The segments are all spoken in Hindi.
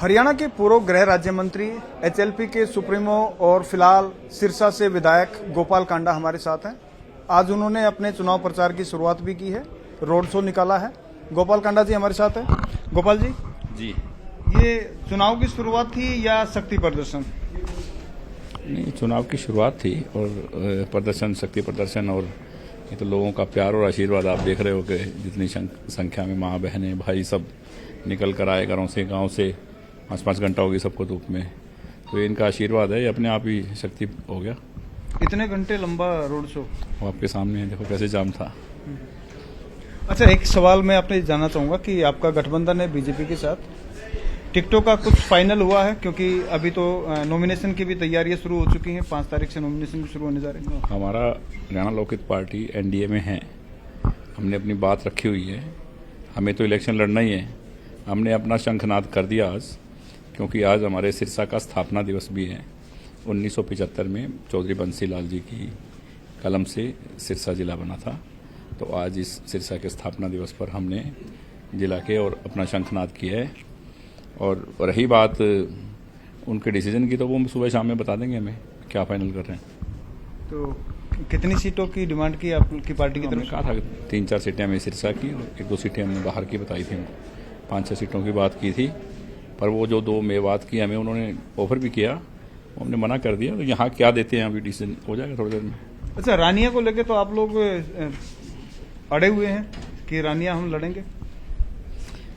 हरियाणा के पूर्व गृह राज्य मंत्री, एचएलपी के सुप्रीमो और फिलहाल सिरसा से विधायक गोपाल कांडा हमारे साथ हैं। आज उन्होंने अपने चुनाव प्रचार की शुरुआत भी की है, रोड शो निकाला है। गोपाल कांडा जी हमारे साथ हैं। गोपाल जी, ये चुनाव की शुरुआत थी या शक्ति प्रदर्शन? नहीं, चुनाव की शुरुआत थी और प्रदर्शन, शक्ति प्रदर्शन, और ये तो लोगों का प्यार और आशीर्वाद आप देख रहे हो कि जितनी संख्या में माँ बहनें भाई सब निकल कर आए घरों से, गांव से। 5-5 घंटा हो गई सबको धूप में, तो ये इनका आशीर्वाद है, ये अपने आप ही शक्ति हो गया। इतने घंटे लंबा रोड शो वो आपके सामने है, देखो कैसे जाम था। अच्छा, एक सवाल मैं आपने जानना चाहूंगा कि आपका गठबंधन है बीजेपी के साथ, टिकटों का कुछ फाइनल हुआ है? क्योंकि अभी तो नॉमिनेशन की भी तैयारियां शुरू हो चुकी हैं, 5 तारीख से नॉमिनेशन भी शुरू होने जा रहे हैं। हमारा हरियाणा लोकहित पार्टी एनडीए में है, हमने अपनी बात रखी हुई है, हमें तो इलेक्शन लड़ना ही है। हमने अपना शंखनाद कर दिया आज, क्योंकि आज हमारे सिरसा का स्थापना दिवस भी है। 1975 में चौधरी बंसी लाल जी की कलम से सिरसा जिला बना था, तो आज इस सिरसा के स्थापना दिवस पर हमने जिला के और अपना शंखनाद किया है। और रही बात उनके डिसीजन की, तो वो सुबह शाम में बता देंगे हमें क्या फाइनल कर रहे हैं। तो कितनी सीटों की डिमांड की आपकी पार्टी की तरफ? कहा था 3-4 सीटें हमें सिरसा की और 1-2 सीटें हमने बाहर की बताई थी। 5-6 सीटों की बात की थी, पर वो जो 2 में बात की हमें उन्होंने ऑफर भी किया, हमने मना कर दिया। तो यहाँ क्या देते हैं, अभी डिसीजन हो जाएगा थोड़ी देर में। अच्छा, रानिया को लेके तो आप लोग अड़े हुए हैं कि रानिया हम लड़ेंगे?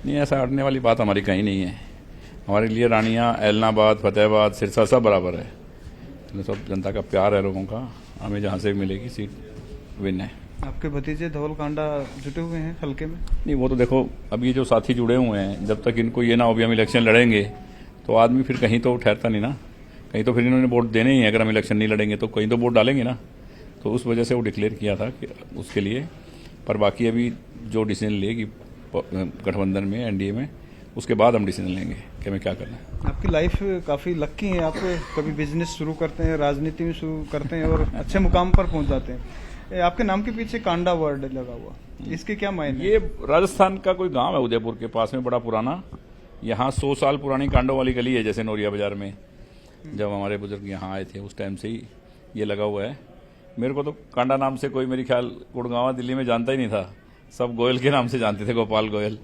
नहीं, ऐसा अड़ने वाली बात हमारी कहीं नहीं है। हमारे लिए रानिया, एलनाबाद, फतेहाबाद, सिरसा सब बराबर है। सब जनता का प्यार है लोगों का, हमें जहाँ से मिलेगी सीट विन है। आपके भतीजे धवल कांडा जुटे हुए हैं हल्के में? नहीं, वो तो देखो, अब ये जो साथी जुड़े हुए हैं, जब तक इनको ये ना हो भी हम इलेक्शन लड़ेंगे, तो आदमी फिर कहीं तो ठहरता नहीं ना, कहीं तो फिर इन्होंने वोट देने ही है। अगर हम इलेक्शन नहीं लड़ेंगे तो कहीं तो वोट डालेंगे ना, तो उस वजह से वो डिक्लेयर किया था कि उसके लिए। पर बाकी अभी जो डिसीजन लेगी गठबंधन में, एनडीए में, उसके बाद हम डिसीजन लेंगे कि हमें क्या करना है। आपकी लाइफ काफ़ी लक्की है, आप कभी बिजनेस शुरू करते हैं, राजनीति में शुरू करते हैं और अच्छे मुकाम पर पहुंच जाते हैं। आपके नाम के पीछे कांडा वर्ड लगा हुआ, इसके क्या मायने? ये राजस्थान का कोई गांव है उदयपुर के पास में, बड़ा पुराना। यहाँ 100 साल पुरानी कांडों वाली गली है, जैसे नोरिया बाजार में। जब हमारे बुजुर्ग यहाँ आए थे उस टाइम से ही ये लगा हुआ है। मेरे को तो कांडा नाम से कोई, मेरी ख्याल गुड़गांव दिल्ली में जानता ही नहीं था, सब गोयल के नाम से जानते थे, गोपाल गोयल।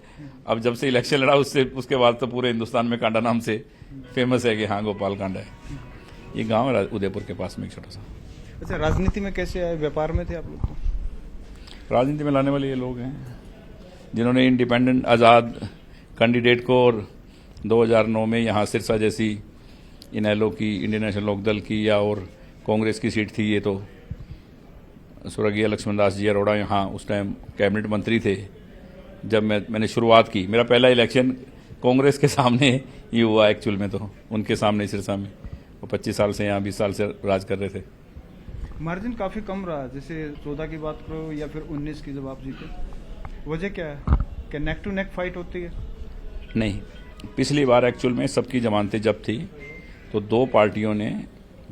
अब जब से इलेक्शन लड़ा उसके बाद तो पूरे हिंदुस्तान में कांडा नाम से फेमस है कि हाँ गोपाल कांडा है। ये गांव है उदयपुर के पास में एक छोटा सा। अच्छा, राजनीति में कैसे आए? व्यापार में थे आप लोग? तो राजनीति में लाने वाले ये लोग हैं जिन्होंने इंडिपेंडेंट आज़ाद कैंडिडेट को, और 2009 में यहाँ सिरसा जैसी इनेलो की, इंडियन नेशनल लोकदल की या और कांग्रेस की सीट थी, ये तो स्वर्गीय लक्ष्मण दास जी अरोड़ा यहाँ उस टाइम कैबिनेट मंत्री थे जब मैंने शुरुआत की। मेरा पहला इलेक्शन कांग्रेस के सामने ही हुआ एक्चुअल में, तो उनके सामने सिरसा में। वो 25 साल से यहाँ 20 साल से राज कर रहे थे। मार्जिन काफ़ी कम रहा, जैसे 14 की बात करो या फिर 19 की जब आप जीते, वजह क्या है? क्या नेक टू नेक फाइट होती है? नहीं, पिछली बार एक्चुअल में सबकी जमानतें जब थी, तो 2 पार्टियों ने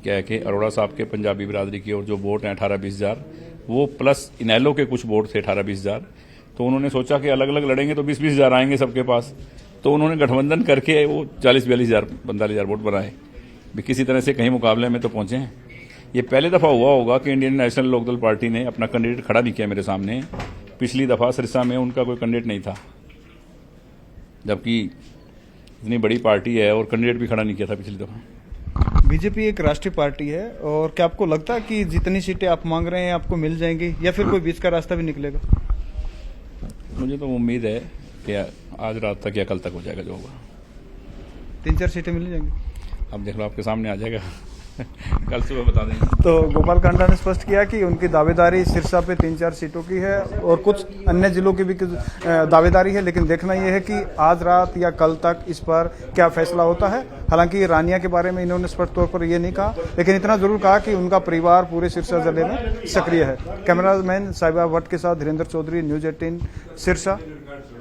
क्या है कि अरोड़ा साहब के पंजाबी बिरादरी की और जो वोट हैं 18-20 हज़ार, वो प्लस इनेलो के कुछ वोट थे 18-20 हज़ार, तो उन्होंने सोचा कि अलग अलग लड़ेंगे तो 20-20 हज़ार आएंगे सबके पास, तो उन्होंने गठबंधन करके वो 40-42 हज़ार, 45 हज़ार वोट बनाए। भी किसी तरह से कहीं मुकाबले में तो पहुंचे हैं। ये पहले दफ़ा हुआ होगा कि इंडियन नेशनल लोकदल पार्टी ने अपना कैंडिडेट खड़ा नहीं किया मेरे सामने। पिछली दफ़ा सिरसा में उनका कोई कैंडिडेट नहीं था, जबकि इतनी बड़ी पार्टी है और कैंडिडेट भी खड़ा नहीं किया था पिछली दफ़ा। बीजेपी एक राष्ट्रीय पार्टी है, और क्या आपको लगता है कि जितनी सीटें आप मांग रहे हैं आपको मिल जाएंगी, या फिर कोई बीच का रास्ता भी निकलेगा? मुझे तो उम्मीद है कि आज रात तक या कल तक हो जाएगा जो होगा। 3-4 सीटें मिल जाएंगी। अब देख लो, आपके सामने आ जाएगा कल सुबह बता देंगे। तो गोपाल कांडा ने स्पष्ट किया कि उनकी दावेदारी सिरसा पे 3-4 सीटों की है और कुछ अन्य जिलों की भी दावेदारी है, लेकिन देखना यह है कि आज रात या कल तक इस पर क्या फैसला होता है। हालांकि रानिया के बारे में इन्होंने स्पष्ट तौर पर यह नहीं कहा, लेकिन इतना जरूर कहा कि उनका परिवार पूरे सिरसा जिले में सक्रिय है। कैमरामैन साहिबा भट्ट के साथ धीरेन्द्र चौधरी, न्यूज़ 18 सिरसा।